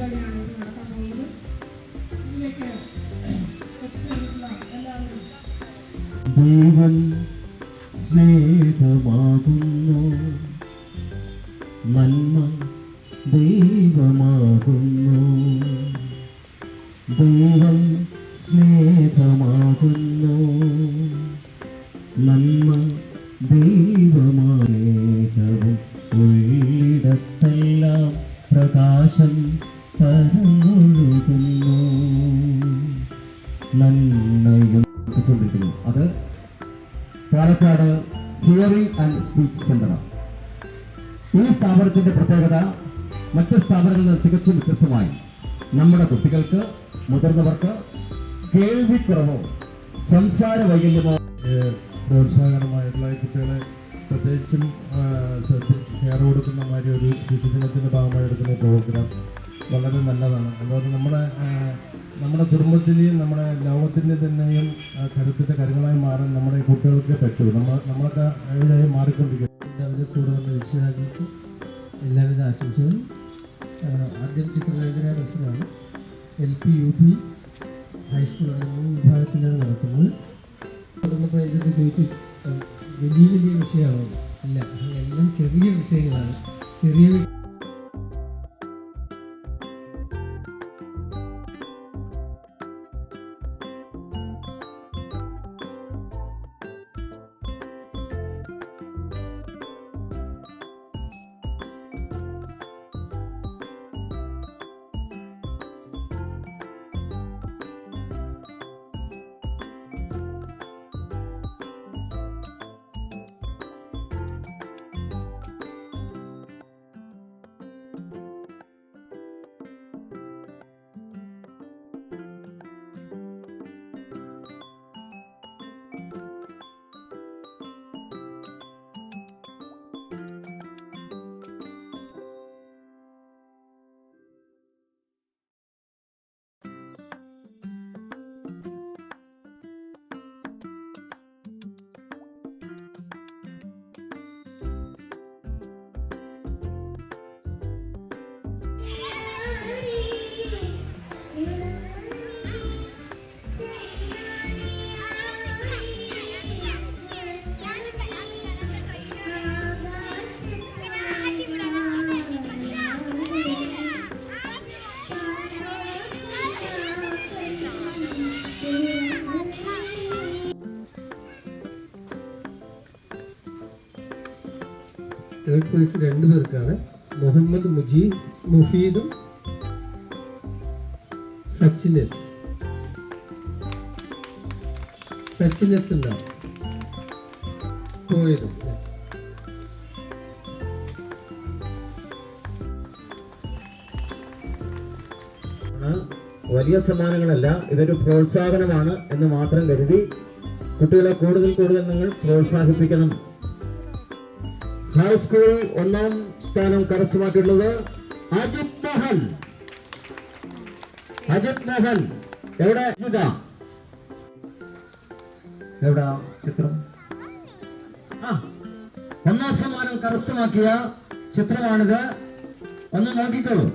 പരിപാടിയാണ് ഇത് നടക്കാൻ പോകുന്നത്. ഇതിലേക്ക് എല്ലാവരും ദൈവം സ്നേഹമാകുന്നു, നന്മ ദൈവമാകുന്നു. ദൈവം സ്നേഹമാകുന്നു, നന്മ ദൈവമാകുന്നു. ഉള്ളിടത്തെല്ലാം പ്രകാശം പരന്നൊഴുകുന്നു, നന്മയും ചോദിക്കുന്നു. അത് പാലക്കാട് ഹിയറിംഗ് ആൻഡ് സ്പീച്ച് സെന്ററാണ്. ഈ സ്ഥാപനത്തിന്റെ പ്രത്യേകത മറ്റ് സ്ഥാപനങ്ങളിൽ നിന്ന് തികച്ചും വ്യത്യസ്തമായി നമ്മുടെ കുട്ടികൾക്ക്, മുതിർന്നവർക്ക് കേൾവിക്കുറവോ സംസാര വൈകല്യമോ പ്രോത്സാഹനമായിട്ടുള്ള കുട്ടികളെ പ്രത്യേകിച്ചും കെയർ കൊടുക്കുന്ന മാതിരി ഒരു ശിശുദിനത്തിൻ്റെ ഭാഗമായി എടുക്കുന്ന പ്രോഗ്രാം വളരെ നല്ലതാണ്. അതുപോലെ നമ്മുടെ കുടുംബത്തിലെയും നമ്മുടെ ലോകത്തിൻ്റെ തന്നെയും കരുത്തിൻ്റെ കരുങ്ങളായി മാറാൻ നമ്മുടെ കുട്ടികൾക്ക് പറ്റും. നമ്മളൊക്കെ എവിടെയായി മാറിക്കൊണ്ടിരിക്കും. അവരെ കൂടെ വന്ന രക്ഷിതാക്കൾക്ക് എല്ലാവിധ ആശംസകളും. ആദ്യം ചിത്രരചന മത്സരമാണ്. LP, UP, ഹൈസ്കൂൾ എന്നീ വിഭാഗത്തിലാണ് നടക്കുന്നത്. തുടർന്നപ്പോൾ ഇതിൻ്റെ ചോദിച്ചു വലിയ വലിയ വിഷയമാണോ? ഇല്ല, എല്ലാം ചെറിയ വിഷയങ്ങളാണ്. ചെറിയ തേർഡ് പ്രൈസ് 2 പേർക്കാണ്. മുഹമ്മദ് മുഫീദും സച്ചിനസ് ഉണ്ടാവും പോയതും. വലിയ സമ്മാനങ്ങളല്ല, ഇതൊരു പ്രോത്സാഹനമാണ് എന്ന് മാത്രം കരുതി കുട്ടികളെ കൂടുതൽ നിങ്ങൾ പ്രോത്സാഹിപ്പിക്കണം. ഹൈസ്കൂൾ 1ാം സ്ഥാനം കരസ്ഥമാക്കിയിട്ടുള്ളത് അജിത് മോഹൻ. എവിടെ ചിത്രം? 1ാം സമ്മാനം കരസ്ഥമാക്കിയ ചിത്രമാണിത്. ഒന്ന് നോക്കിക്കോളൂ.